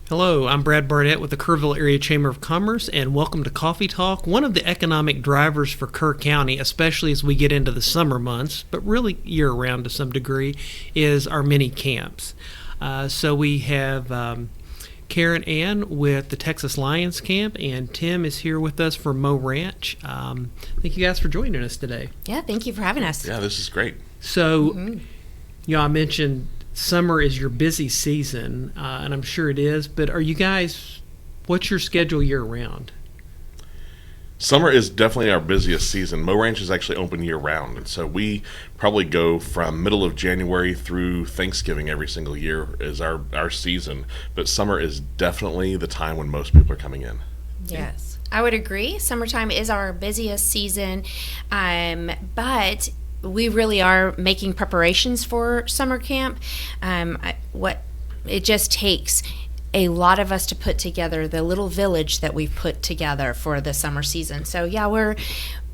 Hello, I'm Brad Barnett with the Kerrville Area Chamber of Commerce, and welcome to Coffee Talk. One of the economic drivers for Kerr County, especially as we get into the summer months, but really year-round to some degree, is our mini camps. So we have Karen Ann with the Texas Lions Camp, and Tim is here with us for Mo Ranch. Thank you guys for joining us today. Yeah, thank you for having us. Yeah, this is great. So, I mentioned summer is your busy season, and I'm sure it is, but what's your schedule year-round? Summer is definitely our busiest season. Mo Ranch is actually open year-round, and so we probably go from middle of January through Thanksgiving every single year is our season, but summer is definitely the time when most people are coming in. Yes, I would agree. Summertime is our busiest season, but we really are making preparations for summer camp. It just takes a lot of us to put together the little village that we've put together for the summer season. So yeah,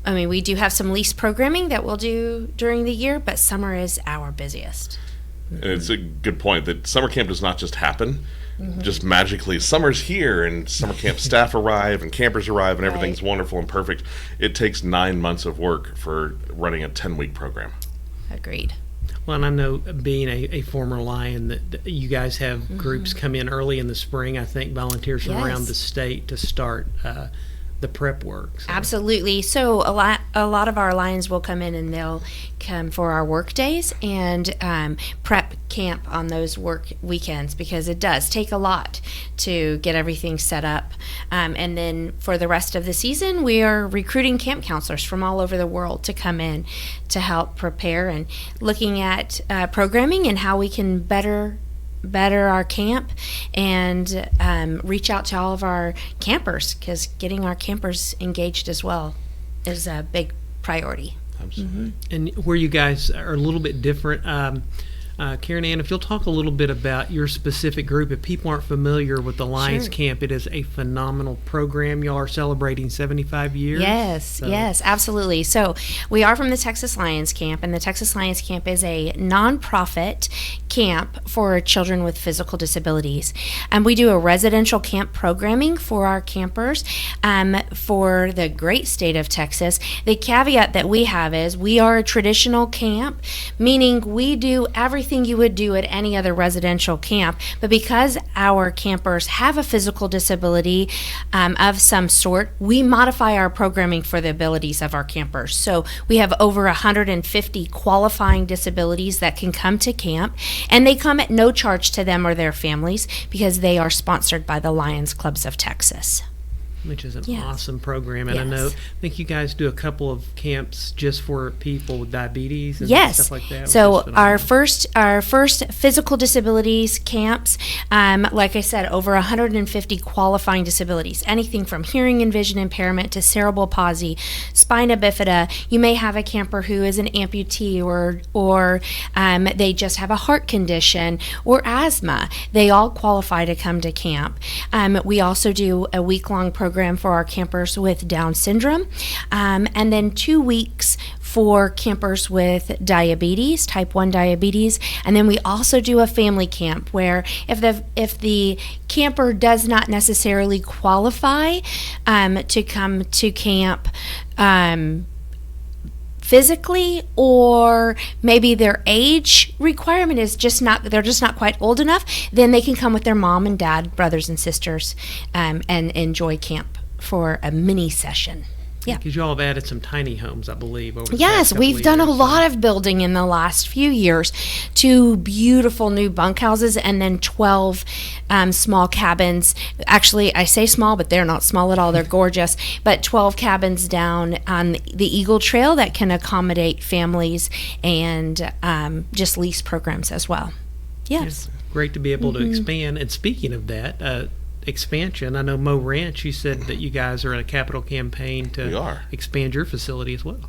we do have some lease programming that we'll do during the year, but summer is our busiest. And it's a good point that summer camp does not just happen. Just magically, summer's here and summer camp staff arrive and campers arrive and everything's wonderful and perfect. It takes 9 months of work for running a 10-week program. Agreed. Well, and I know, being a former Lion, that you guys have groups come in early in the spring, I think, volunteers from around the state to start the prep work. So. Absolutely. So a lot of our Lions will come in and they'll come for our work days and prep camp on those work weekends, because it does take a lot to get everything set up. And then for the rest of the season, we are recruiting camp counselors from all over the world to come in to help prepare and looking at programming and how we can better our camp and reach out to all of our campers, because getting our campers engaged as well is a big priority. Absolutely. And where you guys are a little bit different, Karen Ann, if you'll talk a little bit about your specific group. If people aren't familiar with the Lions Camp, it is a phenomenal program. Y'all are celebrating 75 years. Yes, absolutely. So we are from the Texas Lions Camp, and the Texas Lions Camp is a nonprofit camp for children with physical disabilities. And we do a residential camp programming for our campers for the great state of Texas. The caveat that we have is we are a traditional camp, meaning we do everything you would do at any other residential camp, but because our campers have a physical disability of some sort, we modify our programming for the abilities of our campers. So we have over 150 qualifying disabilities that can come to camp, and they come at no charge to them or their families because they are sponsored by the Lions Clubs of Texas. Which is an awesome program. And I think you guys do a couple of camps just for people with diabetes and stuff like that. So our first physical disabilities camps, like I said, over 150 qualifying disabilities, anything from hearing and vision impairment to cerebral palsy, spina bifida. You may have a camper who is an amputee or they just have a heart condition or asthma. They all qualify to come to camp. We also do a week-long program for our campers with Down syndrome, and then 2 weeks for campers with diabetes, type 1 diabetes. And then we also do a family camp where if the camper does not necessarily qualify to come to camp physically, or maybe their age requirement is they're just not quite old enough, then they can come with their mom and dad, brothers and sisters, and enjoy camp for a mini session. Yeah, because you all have added some tiny homes, I believe. Over the yes, we've done a lot of building in the last few years. 2 beautiful new bunkhouses and then 12 small cabins. Actually, I say small, but they're not small at all. They're gorgeous. But 12 cabins down on the Eagle Trail that can accommodate families and just lease programs as well. Yes. Yeah, great to be able to expand. And speaking of that, expansion, I know Mo Ranch, you said that you guys are in a capital campaign to expand your facility as well.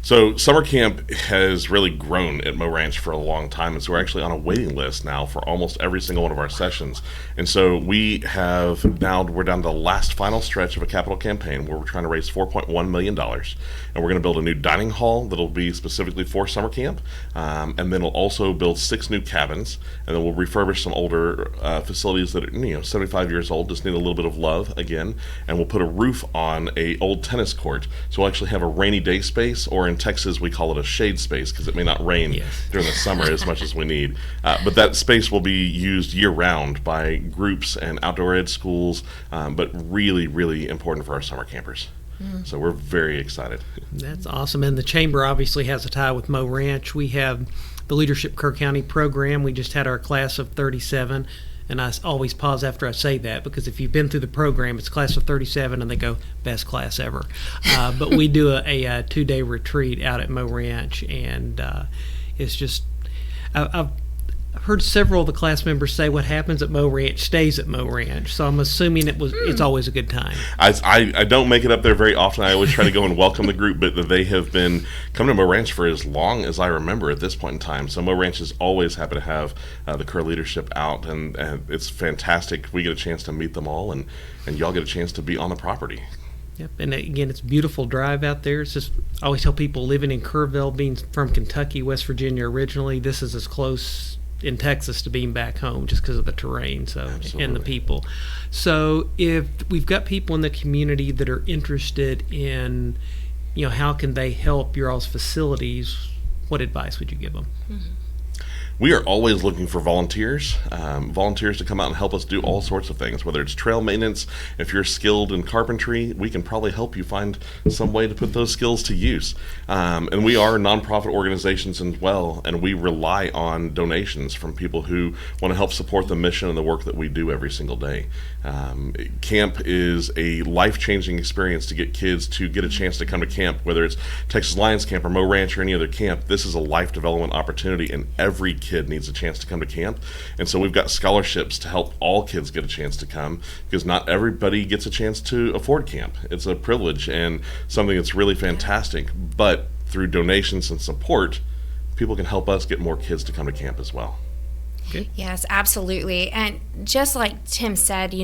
So summer camp has really grown at Mo Ranch for a long time, and so we're actually on a waiting list now for almost every single one of our sessions. And so we're down to the last final stretch of a capital campaign where we're trying to raise $4.1 million, and we're going to build a new dining hall that'll be specifically for summer camp, and then we'll also build 6 new cabins, and then we'll refurbish some older facilities that are 75 years old, just need a little bit of love again, and we'll put a roof on a old tennis court, so we'll actually have a rainy day space, or in Texas we call it a shade space because it may not rain during the summer as much as we need. But that space will be used year-round by groups and outdoor ed schools, but really, really important for our summer campers. So we're very excited. That's awesome. And the Chamber obviously has a tie with Mo Ranch. We have the Leadership Kerr County program. We just had our class of 37. And I always pause after I say that because if you've been through the program, it's class of 37 and they go, best class ever. But we do a 2-day retreat out at Mo Ranch, and it's just, I've heard several of the class members say what happens at Mo Ranch stays at Mo Ranch. So I'm assuming it's always a good time. I don't make it up there very often. I always try to go and welcome the group, but they have been coming to Mo Ranch for as long as I remember at this point in time. So Mo Ranch is always happy to have the Kerr leadership out, and it's fantastic. We get a chance to meet them all, and y'all get a chance to be on the property. Yep, and again, it's a beautiful drive out there. It's just, I always tell people living in Kerrville, being from Kentucky, West Virginia originally, this is as close in Texas to being back home just because of the terrain and the people. So if we've got people in the community that are interested in, how can they help your all's facilities, what advice would you give them? Mm-hmm. We are always looking for volunteers to come out and help us do all sorts of things, whether it's trail maintenance. If you're skilled in carpentry, we can probably help you find some way to put those skills to use. And we are nonprofit organizations as well, and we rely on donations from people who want to help support the mission and the work that we do every single day. Camp is a life-changing experience to get kids to get a chance to come to camp, whether it's Texas Lions Camp or Mo Ranch or any other camp. This is a life development opportunity, and every kid needs a chance to come to camp. And so we've got scholarships to help all kids get a chance to come, because not everybody gets a chance to afford camp. It's a privilege and something that's really fantastic, but through donations and support, people can help us get more kids to come to camp as well. Okay. Yes, absolutely. And just like Tim said,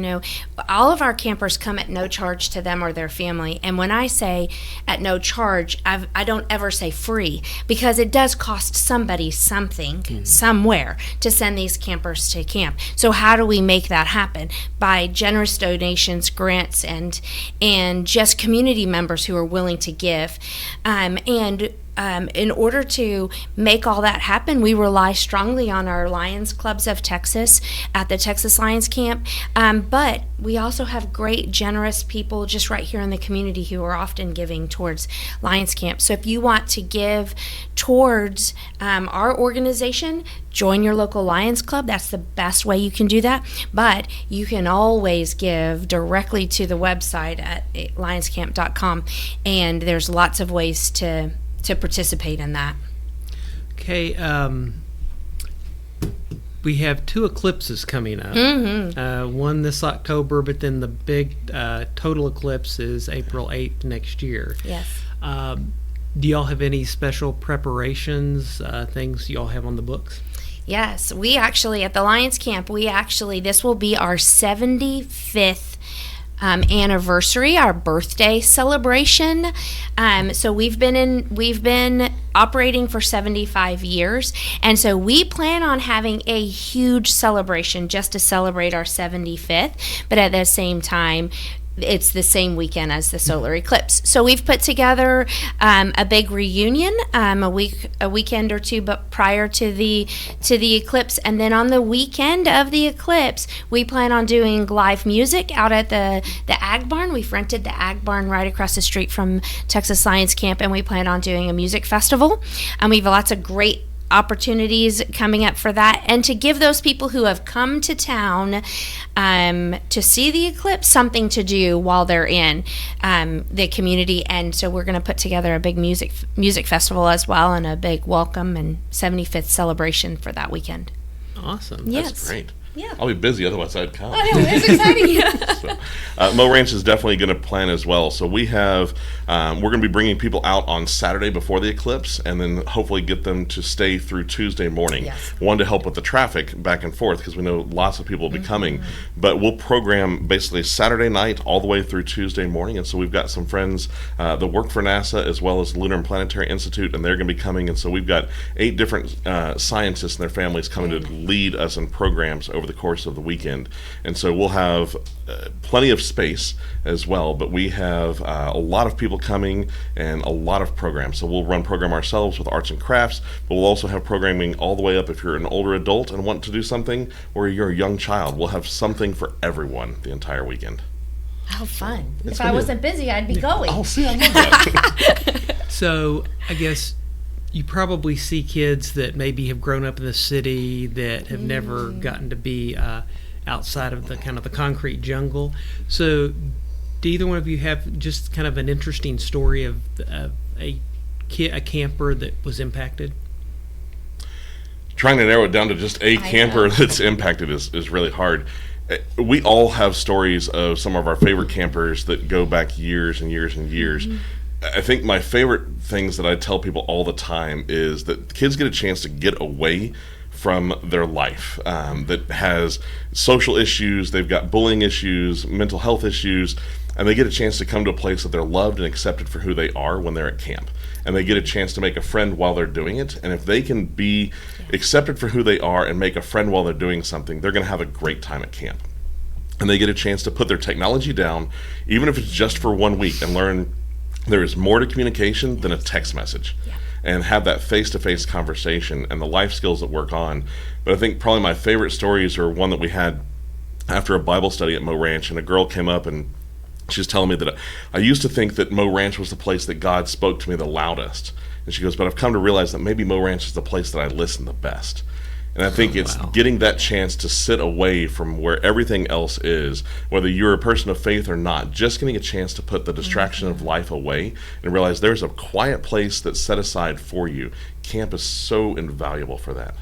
all of our campers come at no charge to them or their family. And when I say at no charge, I don't ever say free, because it does cost somebody something somewhere to send these campers to camp. So how do we make that happen? By generous donations, grants, and just community members who are willing to give. In order to make all that happen, we rely strongly on our Lions Clubs of Texas at the Texas Lions Camp, but we also have great, generous people just right here in the community who are often giving towards Lions Camp. So if you want to give towards our organization, join your local Lions Club. That's the best way you can do that. But you can always give directly to the website at lionscamp.com, and there's lots of ways to participate in that. Okay, we have 2 eclipses coming up. One this October, but then the big total eclipse is April 8th next year. Yes. Do y'all have any special preparations, things y'all have on the books? Yes, we actually, at the Lions Camp, this will be our 75th anniversary, our birthday celebration. So we've been operating for 75 years, and so we plan on having a huge celebration just to celebrate our 75th, but at the same time, it's the same weekend as the solar eclipse. So we've put together a big reunion a weekend or two but prior to the eclipse, and then on the weekend of the eclipse we plan on doing live music out at the Ag Barn. We've rented the Ag Barn right across the street from Texas Lions Camp, and we plan on doing a music festival, and we have lots of great opportunities coming up for that, and to give those people who have come to town to see the eclipse something to do while they're in the community. And so we're going to put together a big music festival as well, and a big welcome and 75th celebration for that weekend. Awesome. Yes. That's great. Yeah. I'll be busy, otherwise I'd come. I know, it's exciting. Mo Ranch is definitely going to plan as well. So we have, we're going to be bringing people out on Saturday before the eclipse, and then hopefully get them to stay through Tuesday morning. Yes. One, to help with the traffic back and forth, because we know lots of people will be coming. But we'll program basically Saturday night all the way through Tuesday morning. And so we've got some friends that work for NASA as well as the Lunar and Planetary Institute, and they're going to be coming. And so we've got 8 different scientists and their families coming to lead us in programs over the course of the weekend. And so we'll have plenty of space as well, but we have a lot of people coming and a lot of programs. So we'll run program ourselves with arts and crafts, but we'll also have programming all the way up if you're an older adult and want to do something, or you're a young child. We'll have something for everyone the entire weekend. How fun. It's If gonna I be- wasn't busy, I'd be going. Oh, see, I love that. So I guess you probably see kids that maybe have grown up in the city that have never gotten to be outside of the kind of the concrete jungle. So do either one of you have just kind of an interesting story of a camper that was impacted? Trying to narrow it down to just a camper know. that's impacted is really hard. We all have stories of some of our favorite campers that go back years and years and years. I think my favorite things that I tell people all the time is that kids get a chance to get away from their life that has social issues, they've got bullying issues, mental health issues, and they get a chance to come to a place that they're loved and accepted for who they are when they're at camp. And they get a chance to make a friend while they're doing it. And if they can be accepted for who they are and make a friend while they're doing something, they're going to have a great time at camp. And they get a chance to put their technology down, even if it's just for 1 week, and learn there is more to communication than a text message. And have that face-to-face conversation and the life skills that work on. But I think probably my favorite stories are one that we had after a Bible study at Mo Ranch, and a girl came up and she was telling me that I used to think that Mo Ranch was the place that God spoke to me the loudest. And she goes, but I've come to realize that maybe Mo Ranch is the place that I listen the best. And I think it's getting that chance to sit away from where everything else is, whether you're a person of faith or not, just getting a chance to put the distraction of life away and realize there's a quiet place that's set aside for you. Camp is so invaluable for that.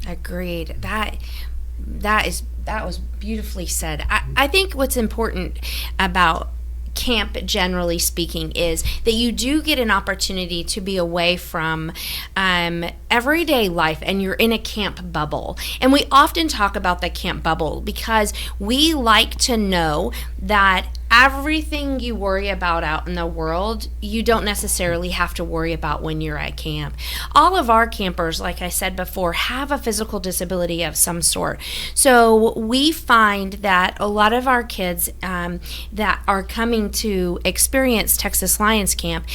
Agreed. That was beautifully said. I think what's important about camp, generally speaking, is that you do get an opportunity to be away from everyday life, and you're in a camp bubble. And we often talk about the camp bubble because we like to know that everything you worry about out in the world, you don't necessarily have to worry about when you're at camp. All of our campers, like I said before, have a physical disability of some sort. So we find that a lot of our kids that are coming to experience Texas Lions Camp,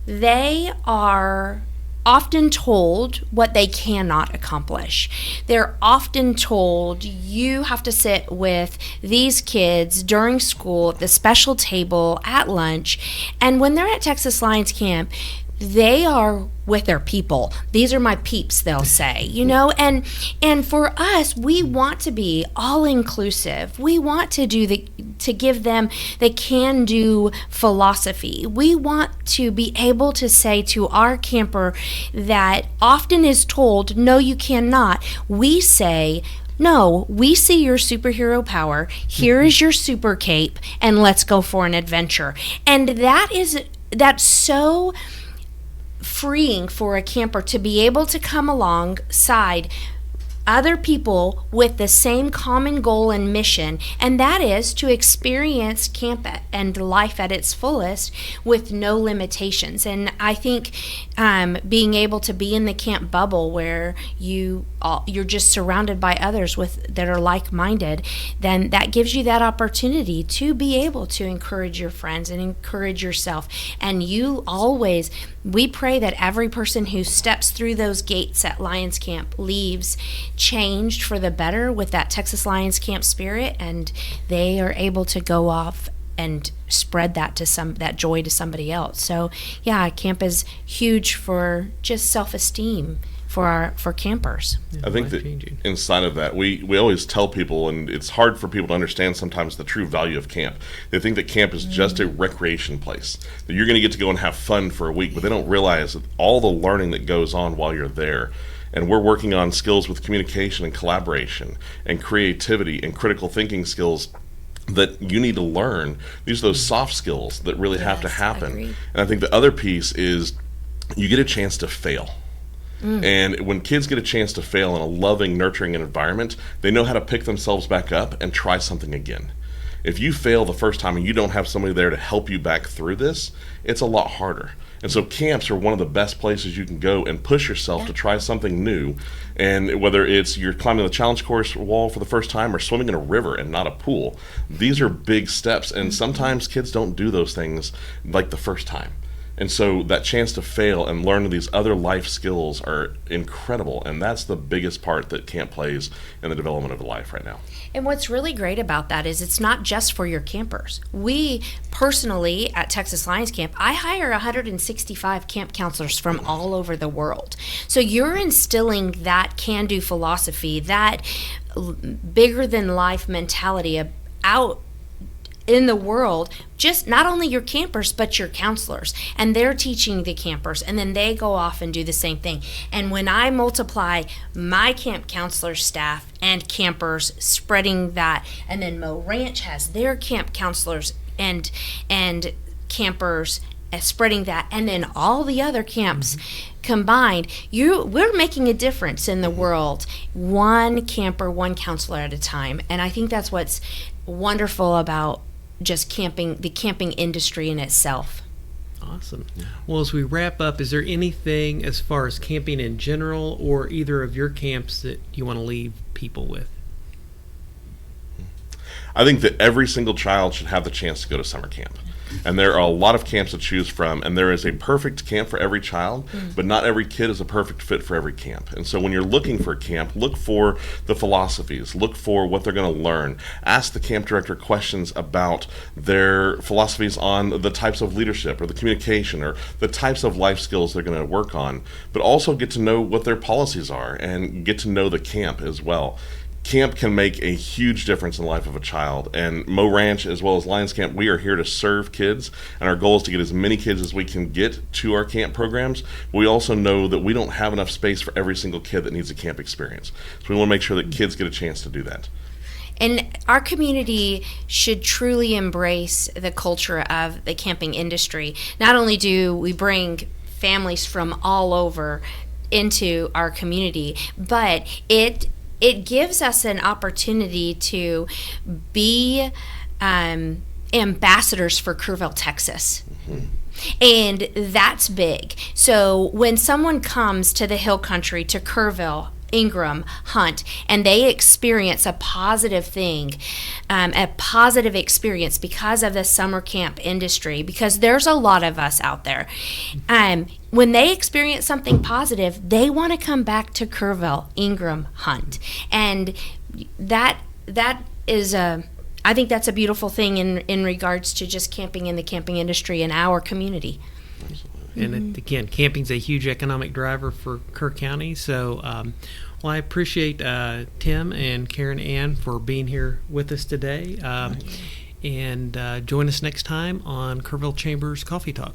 they are often told what they cannot accomplish. They're often told you have to sit with these kids during school at the special table at lunch. And when they're at Texas Lions Camp, they are with their people. These are my peeps, they'll say, you know, and for us, we want to be all inclusive. We want to give them the can-do philosophy. We want to be able to say to our camper that often is told, no, you cannot. We say, no, we see your superhero power. Here is your super cape, and let's go for an adventure. And that's so freeing for a camper to be able to come alongside other people with the same common goal and mission, and that is to experience camp and life at its fullest with no limitations. And I think being able to be in the camp bubble where you're just surrounded by others that are like-minded, then that gives you that opportunity to be able to encourage your friends and encourage yourself. And we pray that every person who steps through those gates at Lions Camp leaves changed for the better with that Texas Lions Camp spirit, and they are able to go off and spread that joy to somebody else. So yeah, camp is huge for just self-esteem for campers. I think that inside of that, we always tell people, and it's hard for people to understand sometimes the true value of camp. They think that camp is just a recreation place, that you're going to get to go and have fun for a week, but they don't realize that all the learning that goes on while you're there. and we're working on skills with communication and collaboration and creativity and critical thinking skills that you need to learn. These are those soft skills that really have to happen. Agreed. And I think the other piece is you get a chance to fail. And when kids get a chance to fail in a loving, nurturing environment, they know how to pick themselves back up and try something again. If you fail the first time and you don't have somebody there to help you back through this, it's a lot harder. And so camps are one of the best places you can go and push yourself to try something new. And whether it's you're climbing the challenge course wall for the first time or swimming in a river and not a pool, these are big steps. And sometimes kids don't do those things like the first time. And so that chance to fail and learn these other life skills are incredible. And that's the biggest part that camp plays in the development of life right now. And what's really great about that is it's not just for your campers. We personally at Texas Lions Camp, I hire 165 camp counselors from all over the world. So you're instilling that can-do philosophy, that bigger than life mentality out in the world, just not only your campers but your counselors, and they're teaching the campers, and then they go off and do the same thing. And when I multiply my camp counselor staff and campers spreading that, and then Mo Ranch has their camp counselors and campers spreading that, and then all the other camps combined, we're making a difference in the world, one camper, one counselor at a time. And I think that's what's wonderful about just camping, the camping industry in itself. Awesome. Well, as we wrap up, is there anything as far as camping in general or either of your camps that you want to leave people with? I think that every single child should have the chance to go to summer camp. And there are a lot of camps to choose from, and there is a perfect camp for every child, but not every kid is a perfect fit for every camp. And so when you're looking for a camp, look for the philosophies, look for what they're going to learn. Ask the camp director questions about their philosophies on the types of leadership or the communication or the types of life skills they're going to work on, but also get to know what their policies are and get to know the camp as well. Camp can make a huge difference in the life of a child, and Mo Ranch as well as Lions Camp, we are here to serve kids, and our goal is to get as many kids as we can get to our camp programs. But we also know that we don't have enough space for every single kid that needs a camp experience, so we want to make sure that kids get a chance to do that. And our community should truly embrace the culture of the camping industry. Not only do we bring families from all over into our community, but it gives us an opportunity to be ambassadors for Kerrville, Texas. And that's big. So when someone comes to the Hill Country, to Kerrville, Ingram, Hunt, and they experience a positive thing, a positive experience because of the summer camp industry, because there's a lot of us out there. When they experience something positive, they want to come back to Kerrville, Ingram, Hunt. And that is I think that's a beautiful thing in regards to just camping in the camping industry in our community. And again, camping's a huge economic driver for Kerr County. So, well, I appreciate Tim and Karen Ann for being here with us today. And join us next time on Kerrville Chambers Coffee Talk.